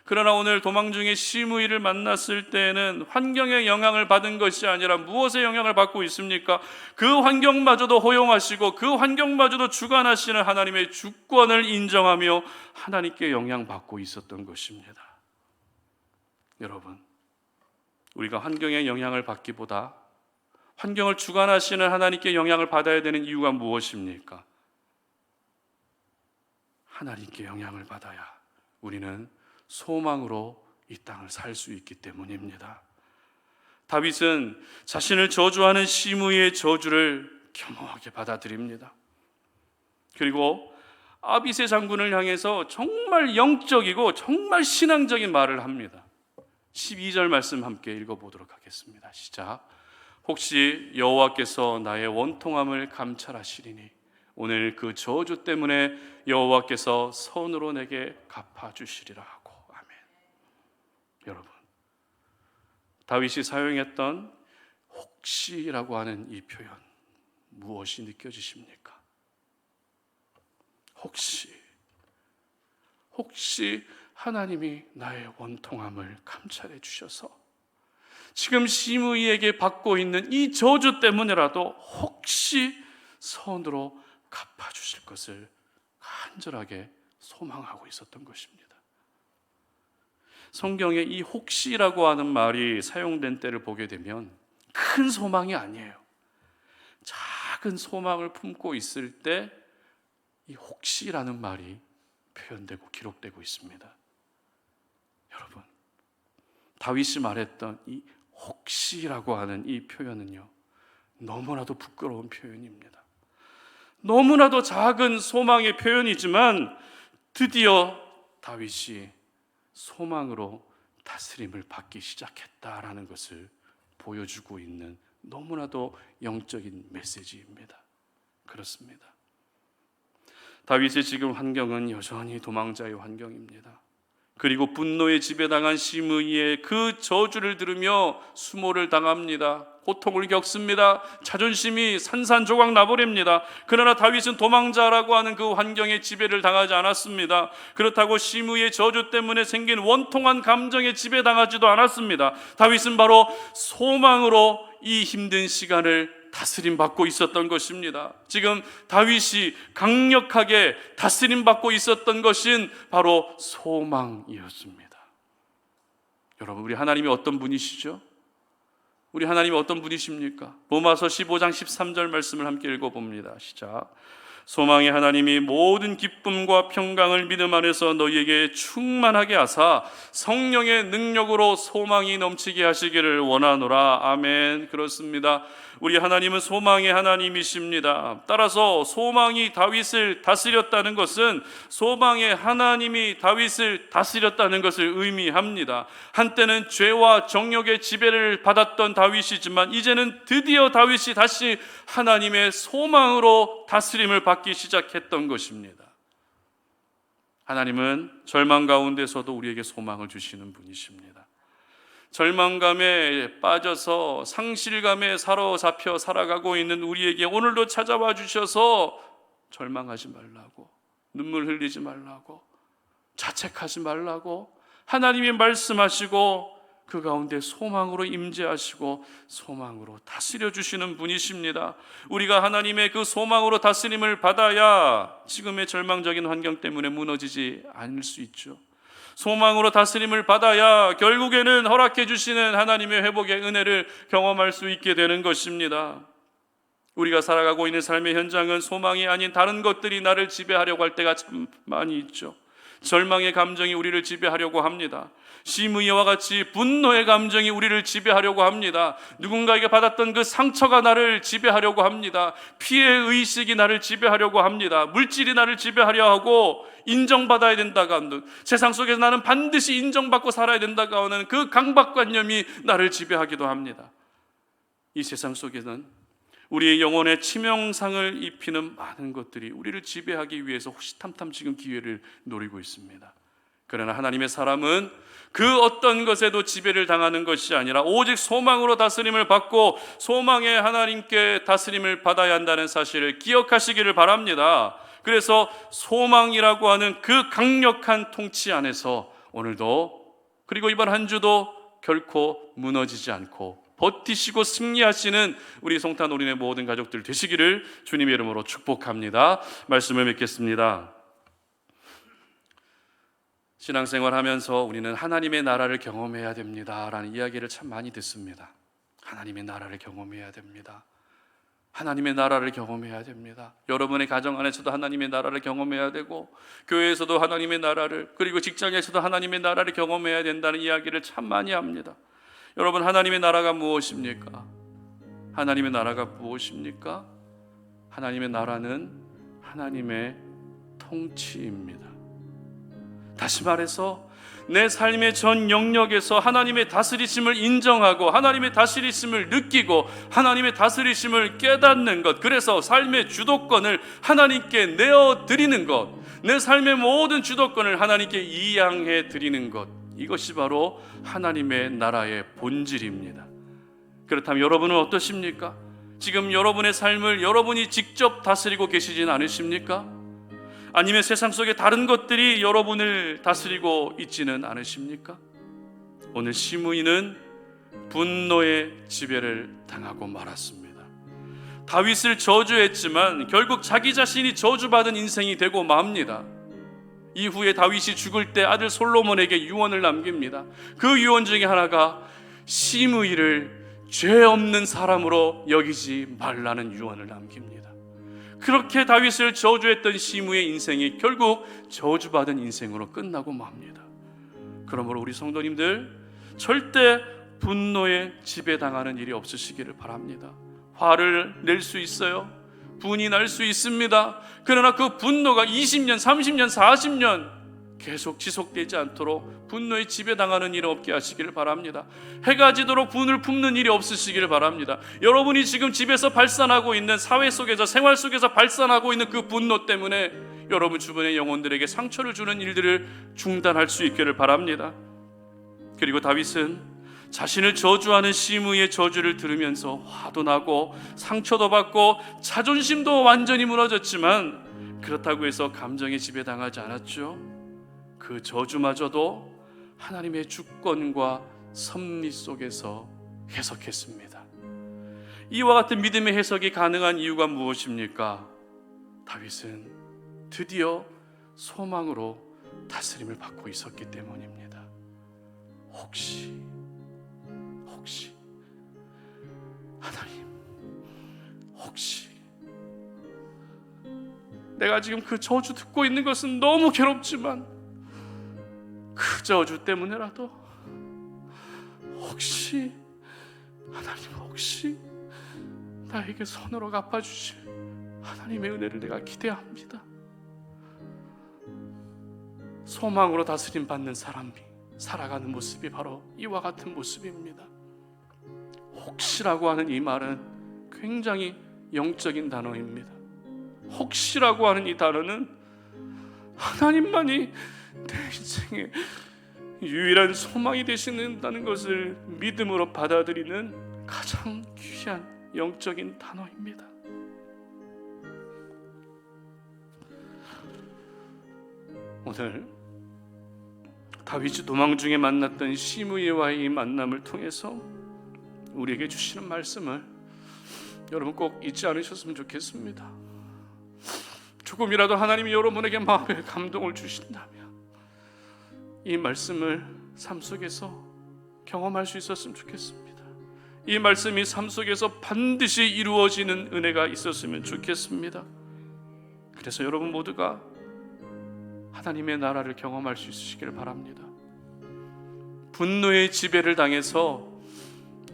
그러나 오늘 도망 중에 시므이를 만났을 때에는 환경의 영향을 받은 것이 아니라 무엇의 영향을 받고 있습니까? 그 환경마저도 허용하시고 그 환경마저도 주관하시는 하나님의 주권을 인정하며 하나님께 영향받고 있었던 것입니다. 여러분, 우리가 환경의 영향을 받기보다 환경을 주관하시는 하나님께 영향을 받아야 되는 이유가 무엇입니까? 하나님께 영향을 받아야 우리는 소망으로 이 땅을 살 수 있기 때문입니다. 다윗은 자신을 저주하는 시므이의 저주를 겸허하게 받아들입니다. 그리고 아비새 장군을 향해서 정말 영적이고 정말 신앙적인 말을 합니다. 12절 말씀 함께 읽어보도록 하겠습니다. 시작. 혹시 여호와께서 나의 원통함을 감찰하시리니 오늘 그 저주 때문에 여호와께서 선으로 내게 갚아주시리라 하고. 아멘. 여러분, 다윗이 사용했던 혹시라고 하는 이 표현, 무엇이 느껴지십니까? 혹시 하나님이 나의 원통함을 감찰해 주셔서 지금 시므이에게 받고 있는 이 저주 때문에라도 혹시 선으로 갚아주실 것을 간절하게 소망하고 있었던 것입니다. 성경에 이 혹시라고 하는 말이 사용된 때를 보게 되면 큰 소망이 아니에요. 작은 소망을 품고 있을 때 이 혹시라는 말이 표현되고 기록되고 있습니다. 여러분, 다윗이 말했던 이 혹시라고 하는 이 표현은요, 너무나도 부끄러운 표현입니다. 너무나도 작은 소망의 표현이지만 드디어 다윗이 소망으로 다스림을 받기 시작했다라는 것을 보여주고 있는 너무나도 영적인 메시지입니다. 그렇습니다. 다윗의 지금 환경은 여전히 도망자의 환경입니다. 그리고 분노에 지배당한 시므이의 그 저주를 들으며 수모를 당합니다. 고통을 겪습니다. 자존심이 산산조각 나버립니다. 그러나 다윗은 도망자라고 하는 그 환경에 지배를 당하지 않았습니다. 그렇다고 시므의 저주 때문에 생긴 원통한 감정에 지배당하지도 않았습니다. 다윗은 바로 소망으로 이 힘든 시간을 다스림 받고 있었던 것입니다. 지금 다윗이 강력하게 다스림 받고 있었던 것은 바로 소망이었습니다. 여러분, 우리 하나님이 어떤 분이시죠? 우리 하나님이 어떤 분이십니까? 로마서 15장 13절 말씀을 함께 읽어봅니다. 시작. 소망의 하나님이 모든 기쁨과 평강을 믿음 안에서 너희에게 충만하게 하사 성령의 능력으로 소망이 넘치게 하시기를 원하노라. 아멘. 그렇습니다. 우리 하나님은 소망의 하나님이십니다. 따라서 소망이 다윗을 다스렸다는 것은 소망의 하나님이 다윗을 다스렸다는 것을 의미합니다. 한때는 죄와 정욕의 지배를 받았던 다윗이지만 이제는 드디어 다윗이 다시 하나님의 소망으로 다스림을 받기 시작했던 것입니다. 하나님은 절망 가운데서도 우리에게 소망을 주시는 분이십니다. 절망감에 빠져서 상실감에 사로잡혀 살아가고 있는 우리에게 오늘도 찾아와 주셔서 절망하지 말라고, 눈물 흘리지 말라고, 자책하지 말라고 하나님이 말씀하시고 그 가운데 소망으로 임재하시고 소망으로 다스려 주시는 분이십니다. 우리가 하나님의 그 소망으로 다스림을 받아야 지금의 절망적인 환경 때문에 무너지지 않을 수 있죠. 소망으로 다스림을 받아야 결국에는 허락해 주시는 하나님의 회복의 은혜를 경험할 수 있게 되는 것입니다. 우리가 살아가고 있는 삶의 현장은 소망이 아닌 다른 것들이 나를 지배하려고 할 때가 참 많이 있죠. 절망의 감정이 우리를 지배하려고 합니다. 시므이와 같이 분노의 감정이 우리를 지배하려고 합니다. 누군가에게 받았던 그 상처가 나를 지배하려고 합니다. 피해 의식이 나를 지배하려고 합니다. 물질이 나를 지배하려 하고 인정받아야 된다고 하는, 세상 속에서 나는 반드시 인정받고 살아야 된다고 하는 그 강박관념이 나를 지배하기도 합니다. 이 세상 속에는 우리의 영혼에 치명상을 입히는 많은 것들이 우리를 지배하기 위해서 호시탐탐 지금 기회를 노리고 있습니다. 그러나 하나님의 사람은 그 어떤 것에도 지배를 당하는 것이 아니라 오직 소망으로 다스림을 받고 소망의 하나님께 다스림을 받아야 한다는 사실을 기억하시기를 바랍니다. 그래서 소망이라고 하는 그 강력한 통치 안에서 오늘도 그리고 이번 한 주도 결코 무너지지 않고 버티시고 승리하시는 우리 송탄 올인의 모든 가족들 되시기를 주님의 이름으로 축복합니다. 말씀을 맺겠습니다. 신앙생활 하면서 우리는 하나님의 나라를 경험해야 됩니다 라는 이야기를 참 많이 듣습니다. 하나님의 나라를 경험해야 됩니다. 하나님의 나라를 경험해야 됩니다. 여러분의 가정 안에서도 하나님의 나라를 경험해야 되고 교회에서도 하나님의 나라를, 그리고 직장에서도 하나님의 나라를 경험해야 된다는 이야기를 참 많이 합니다. 여러분, 하나님의 나라가 무엇입니까? 하나님의 나라가 무엇입니까? 하나님의 나라는 하나님의 통치입니다. 다시 말해서 내 삶의 전 영역에서 하나님의 다스리심을 인정하고 하나님의 다스리심을 느끼고 하나님의 다스리심을 깨닫는 것, 그래서 삶의 주도권을 하나님께 내어드리는 것, 내 삶의 모든 주도권을 하나님께 이양해 드리는 것, 이것이 바로 하나님의 나라의 본질입니다. 그렇다면 여러분은 어떠십니까? 지금 여러분의 삶을 여러분이 직접 다스리고 계시진 않으십니까? 아니면 세상 속의 다른 것들이 여러분을 다스리고 있지는 않으십니까? 오늘 시므이는 분노의 지배를 당하고 말았습니다. 다윗을 저주했지만 결국 자기 자신이 저주받은 인생이 되고 맙니다. 이후에 다윗이 죽을 때 아들 솔로몬에게 유언을 남깁니다. 그 유언 중에 하나가 시므이를 죄 없는 사람으로 여기지 말라는 유언을 남깁니다. 그렇게 다윗을 저주했던 시므의 인생이 결국 저주받은 인생으로 끝나고 맙니다. 그러므로 우리 성도님들 절대 분노에 지배당하는 일이 없으시기를 바랍니다. 화를 낼 수 있어요. 분이 날 수 있습니다. 그러나 그 분노가 20년, 30년, 40년 계속 지속되지 않도록 분노에 지배당하는 일은 없게 하시기를 바랍니다. 해가 지도록 분을 품는 일이 없으시기를 바랍니다. 여러분이 지금 집에서 발산하고 있는, 사회 속에서, 생활 속에서 발산하고 있는 그 분노 때문에 여러분 주변의 영혼들에게 상처를 주는 일들을 중단할 수 있기를 바랍니다. 그리고 다윗은 자신을 저주하는 시므의 저주를 들으면서 화도 나고 상처도 받고 자존심도 완전히 무너졌지만 그렇다고 해서 감정에 지배당하지 않았죠. 그 저주마저도 하나님의 주권과 섭리 속에서 해석했습니다. 이와 같은 믿음의 해석이 가능한 이유가 무엇입니까? 다윗은 드디어 소망으로 다스림을 받고 있었기 때문입니다. 혹시 하나님, 혹시 내가 지금 그 저주 듣고 있는 것은 너무 괴롭지만 그 저주 때문에라도 혹시 하나님, 혹시 나에게 선으로 갚아주실 하나님의 은혜를 내가 기대합니다. 소망으로 다스림 받는 사람이 살아가는 모습이 바로 이와 같은 모습입니다. 혹시라고 하는 이 말은 굉장히 영적인 단어입니다. 혹시라고 하는 이 단어는 하나님만이 내 인생의 유일한 소망이 되시는다는 것을 믿음으로 받아들이는 가장 귀한 영적인 단어입니다. 오늘 다윗이 도망 중에 만났던 시므이와의 만남을 통해서 우리에게 주시는 말씀을 여러분 꼭 잊지 않으셨으면 좋겠습니다. 조금이라도 하나님이 여러분에게 마음의 감동을 주신다면 이 말씀을 삶 속에서 경험할 수 있었으면 좋겠습니다. 이 말씀이 삶 속에서 반드시 이루어지는 은혜가 있었으면 좋겠습니다. 그래서 여러분 모두가 하나님의 나라를 경험할 수 있으시기를 바랍니다. 분노의 지배를 당해서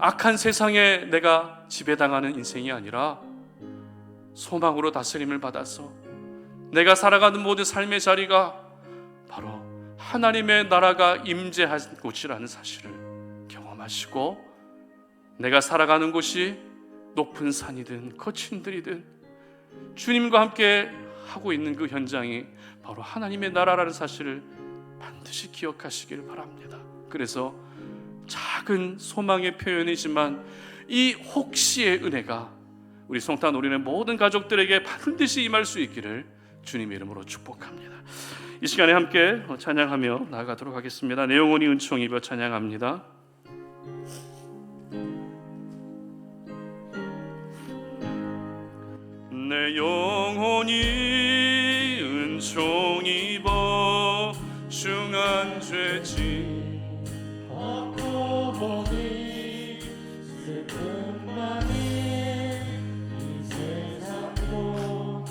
악한 세상에 내가 지배당하는 인생이 아니라 소망으로 다스림을 받아서 내가 살아가는 모든 삶의 자리가 바로 하나님의 나라가 임재한 곳이라는 사실을 경험하시고 내가 살아가는 곳이 높은 산이든 거친 들이든 주님과 함께 하고 있는 그 현장이 바로 하나님의 나라라는 사실을 반드시 기억하시길 바랍니다. 그래서 작은 소망의 표현이지만 이 혹시의 은혜가 우리 송탄 우리는 모든 가족들에게 반드시 임할 수 있기를 주님의 이름으로 축복합니다. 이 시간에 함께 찬양하며 나아가도록 하겠습니다. 내 영혼이 은총 입어 찬양합니다. 내 영혼이 은총 입어 중한 죄짐 얻고 보니 슬픈 맘이 이 세상도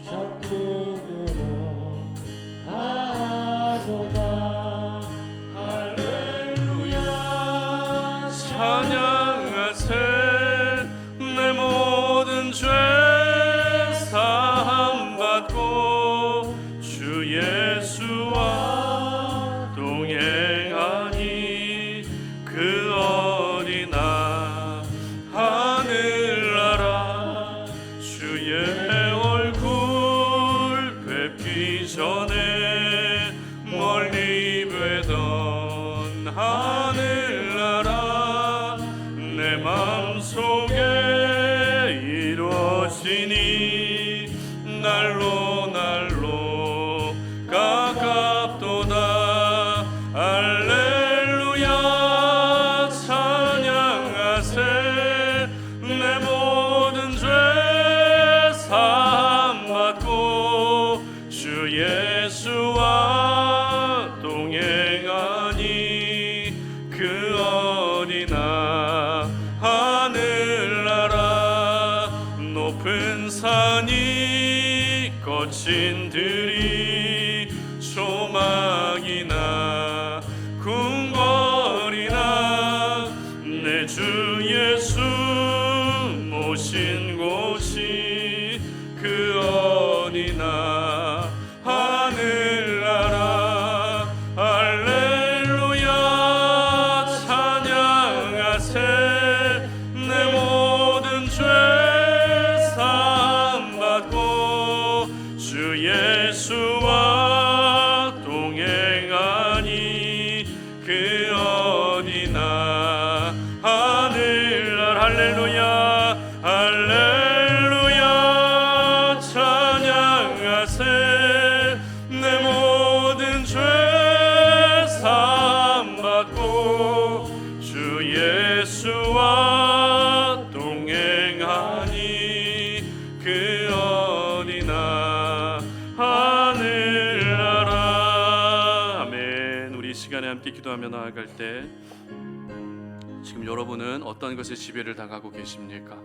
적군으로 하도다. 할렐루야 찬양하세. 내 모든 죄 사함받고 주 예수와 동행하니 그 어디나 하늘나라 주의 얼굴 뵙기 전에 멀리 뵈던 하늘나라 내 맘속에 이루어지니 날로 날로 가깝도다. 할렐루야 찬양하세. 내 모든 죄 사함받고 주 예수와 동행하니 그 어디나 하늘나라 높은 산이 거친 들이 조망이나 궁궐이나 내 주 예수 모신 곳이 그 어디나 하늘나라. 할렐루야 찬양하세. 내 모든 죄 사함받고 주 예수와 어디나 하늘나라. 아멘. 우리 이 시간에 함께 기도하며 나아갈 때 지금 여러분은 어떤 것에 지배를 당하고 계십니까?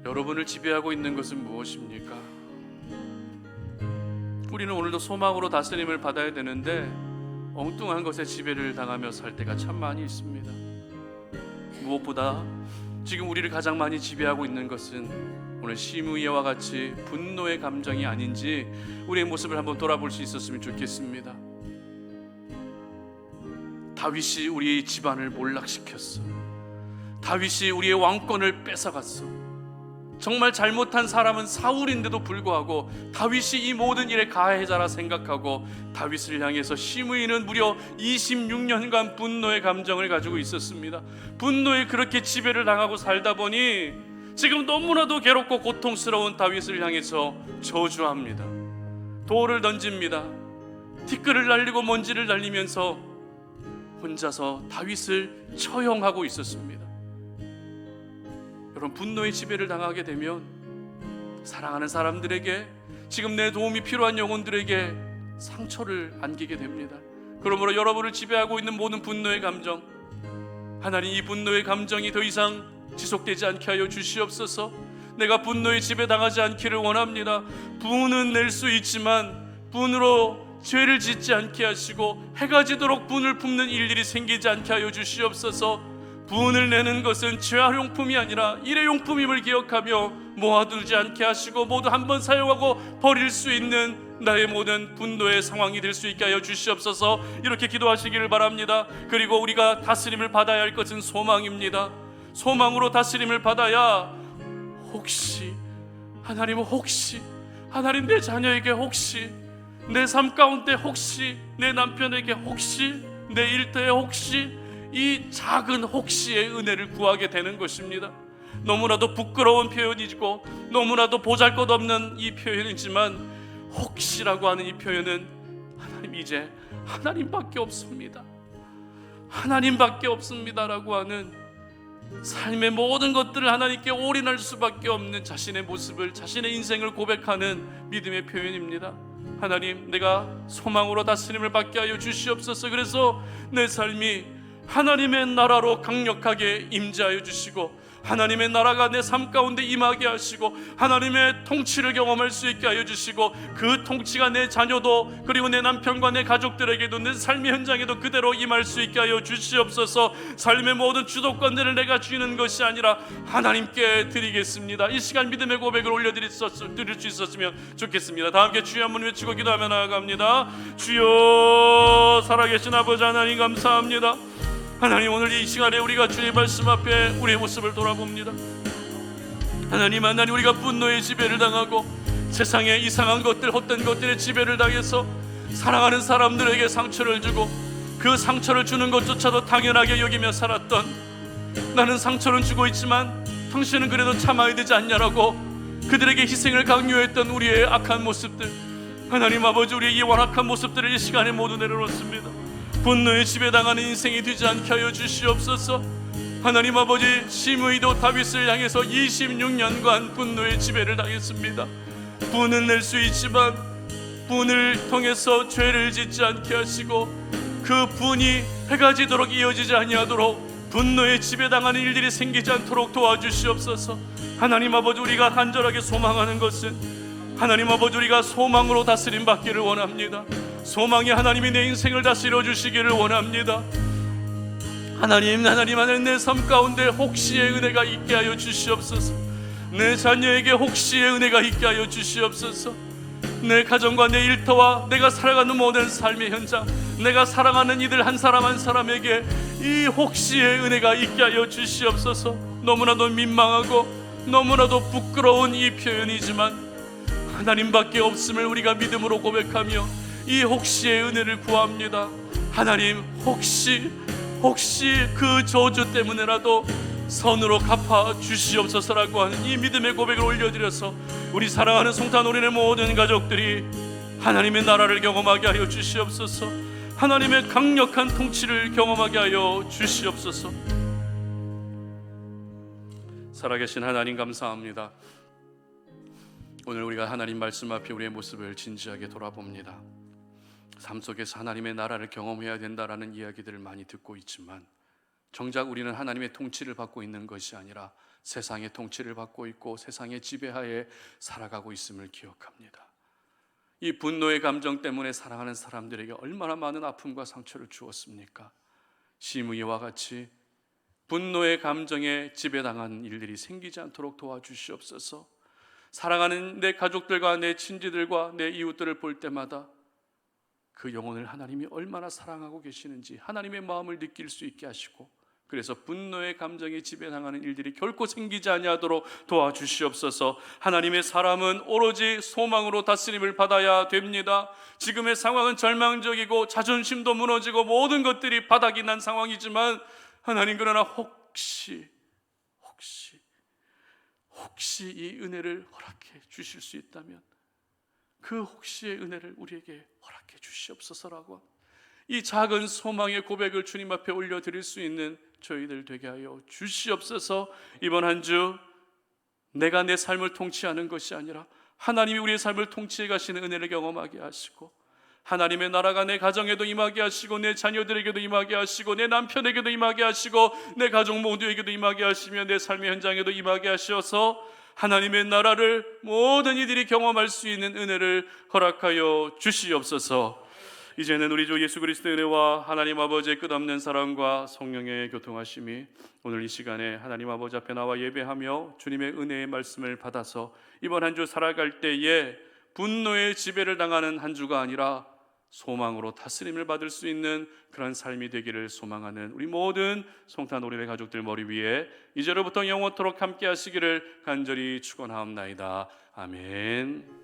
여러분을 지배하고 있는 것은 무엇입니까? 우리는 오늘도 소망으로 다스림을 받아야 되는데 엉뚱한 것에 지배를 당하며 살 때가 참 많이 있습니다. 무엇보다 지금 우리를 가장 많이 지배하고 있는 것은 오늘 시므이와 같이 분노의 감정이 아닌지 우리의 모습을 한번 돌아볼 수 있었으면 좋겠습니다. 다윗이 우리의 집안을 몰락시켰어. 다윗이 우리의 왕권을 뺏어갔어. 정말 잘못한 사람은 사울인데도 불구하고 다윗이 이 모든 일의 가해자라 생각하고 다윗을 향해서 시므이는 무려 26년간 분노의 감정을 가지고 있었습니다. 분노에 그렇게 지배를 당하고 살다 보니 지금 너무나도 괴롭고 고통스러운 다윗을 향해서 저주합니다. 돌을 던집니다. 티끌을 날리고 먼지를 날리면서 혼자서 다윗을 처형하고 있었습니다. 여러분, 분노의 지배를 당하게 되면 사랑하는 사람들에게, 지금 내 도움이 필요한 영혼들에게 상처를 안기게 됩니다. 그러므로 여러분을 지배하고 있는 모든 분노의 감정, 하나님 이 분노의 감정이 더 이상 지속되지 않게 하여 주시옵소서. 내가 분노의 지배 당하지 않기를 원합니다. 분은 낼 수 있지만 분으로 죄를 짓지 않게 하시고 해가 지도록 분을 품는 일들이 생기지 않게 하여 주시옵소서. 분을 내는 것은 재활용품이 아니라 일회용품임을 기억하며 모아두지 않게 하시고 모두 한번 사용하고 버릴 수 있는 나의 모든 분노의 상황이 될 수 있게 하여 주시옵소서. 이렇게 기도하시기를 바랍니다. 그리고 우리가 다스림을 받아야 할 것은 소망입니다. 소망으로 다스림을 받아야 혹시 하나님은 혹시 하나님 내 자녀에게 혹시 내 삶 가운데 혹시 내 남편에게 혹시 내 일터에 혹시 이 작은 혹시의 은혜를 구하게 되는 것입니다. 너무나도 부끄러운 표현이고 너무나도 보잘것없는 이 표현이지만 혹시라고 하는 이 표현은 하나님 이제 하나님밖에 없습니다. 하나님밖에 없습니다라고 하는 삶의 모든 것들을 하나님께 올인할 수밖에 없는 자신의 모습을, 자신의 인생을 고백하는 믿음의 표현입니다. 하나님, 내가 소망으로 다스림을 받게 하여 주시옵소서. 그래서 내 삶이 하나님의 나라로 강력하게 임재하여 주시고 하나님의 나라가 내 삶 가운데 임하게 하시고 하나님의 통치를 경험할 수 있게 하여 주시고 그 통치가 내 자녀도 그리고 내 남편과 내 가족들에게도 내 삶의 현장에도 그대로 임할 수 있게 하여 주시옵소서. 삶의 모든 주도권들을 내가 쥐는 것이 아니라 하나님께 드리겠습니다. 이 시간 믿음의 고백을 올려드릴 수 있었으면 좋겠습니다. 다 함께 주여 한번 외치고 기도하며 나아갑니다. 주여, 살아계신 아버지 하나님 감사합니다. 하나님, 오늘 이 시간에 우리가 주의 말씀 앞에 우리의 모습을 돌아봅니다. 하나님, 우리가 분노의 지배를 당하고 세상의 이상한 것들, 헛된 것들의 지배를 당해서 사랑하는 사람들에게 상처를 주고 그 상처를 주는 것조차도 당연하게 여기며 살았던, 나는 상처는 주고 있지만 당신은 그래도 참아야 되지 않냐라고 그들에게 희생을 강요했던 우리의 악한 모습들, 하나님 아버지, 우리의 이 완악한 모습들을 이 시간에 모두 내려놓습니다. 분노에 지배당하는 인생이 되지 않게 하여 주시옵소서. 하나님 아버지, 시므이도 다윗을 향해서 26년간 분노의 지배를 당했습니다. 분은 낼 수 있지만 분을 통해서 죄를 짓지 않게 하시고 그 분이 해가 지도록 이어지지 아니하도록 분노에 지배당하는 일들이 생기지 않도록 도와주시옵소서. 하나님 아버지, 우리가 간절하게 소망하는 것은 하나님 아버지, 우리가 소망으로 다스림 받기를 원합니다. 소망이 하나님이 내 인생을 다스려 주시기를 원합니다. 하나님, 내 삶 가운데 혹시의 은혜가 있게 하여 주시옵소서. 내 자녀에게 혹시의 은혜가 있게 하여 주시옵소서. 내 가정과 내 일터와 내가 살아가는 모든 삶의 현장, 내가 사랑하는 이들 한 사람 한 사람에게 이 혹시의 은혜가 있게 하여 주시옵소서. 너무나도 민망하고 너무나도 부끄러운 이 표현이지만 하나님밖에 없음을 우리가 믿음으로 고백하며 이 혹시의 은혜를 구합니다. 하나님, 혹시 그 저주 때문에라도 선으로 갚아 주시옵소서라고 하는 이 믿음의 고백을 올려드려서 우리 사랑하는 송탄오린의 모든 가족들이 하나님의 나라를 경험하게 하여 주시옵소서. 하나님의 강력한 통치를 경험하게 하여 주시옵소서. 살아계신 하나님 감사합니다. 오늘 우리가 하나님 말씀 앞에 우리의 모습을 진지하게 돌아봅니다. 삶 속에서 하나님의 나라를 경험해야 된다라는 이야기들을 많이 듣고 있지만 정작 우리는 하나님의 통치를 받고 있는 것이 아니라 세상의 통치를 받고 있고 세상의 지배하에 살아가고 있음을 기억합니다. 이 분노의 감정 때문에 사랑하는 사람들에게 얼마나 많은 아픔과 상처를 주었습니까? 시므이와 같이 분노의 감정에 지배당한 일들이 생기지 않도록 도와주시옵소서. 사랑하는 내 가족들과 내 친지들과 내 이웃들을 볼 때마다 그 영혼을 하나님이 얼마나 사랑하고 계시는지 하나님의 마음을 느낄 수 있게 하시고, 그래서 분노의 감정에 지배당하는 일들이 결코 생기지 아니하도록 도와주시옵소서. 하나님의 사람은 오로지 소망으로 다스림을 받아야 됩니다. 지금의 상황은 절망적이고 자존심도 무너지고 모든 것들이 바닥이 난 상황이지만 하나님, 그러나 혹시 이 은혜를 허락해 주실 수 있다면 그 혹시의 은혜를 우리에게 허락해 주시옵소서라고 이 작은 소망의 고백을 주님 앞에 올려드릴 수 있는 저희들 되게 하여 주시옵소서. 이번 한 주 내가 내 삶을 통치하는 것이 아니라 하나님이 우리의 삶을 통치해 가시는 은혜를 경험하게 하시고, 하나님의 나라가 내 가정에도 임하게 하시고 내 자녀들에게도 임하게 하시고 내 남편에게도 임하게 하시고 내 가족 모두에게도 임하게 하시며 내 삶의 현장에도 임하게 하셔서 하나님의 나라를 모든 이들이 경험할 수 있는 은혜를 허락하여 주시옵소서. 이제는 우리 주 예수 그리스도의 은혜와 하나님 아버지의 끝없는 사랑과 성령의 교통하심이 오늘 이 시간에 하나님 아버지 앞에 나와 예배하며 주님의 은혜의 말씀을 받아서 이번 한 주 살아갈 때에 분노의 지배를 당하는 한 주가 아니라 소망으로 다스림을 받을 수 있는 그런 삶이 되기를 소망하는 우리 모든 송탄 오리배 가족들 머리 위에 이제로부터 영원토록 함께 하시기를 간절히 축원하옵나이다. 아멘.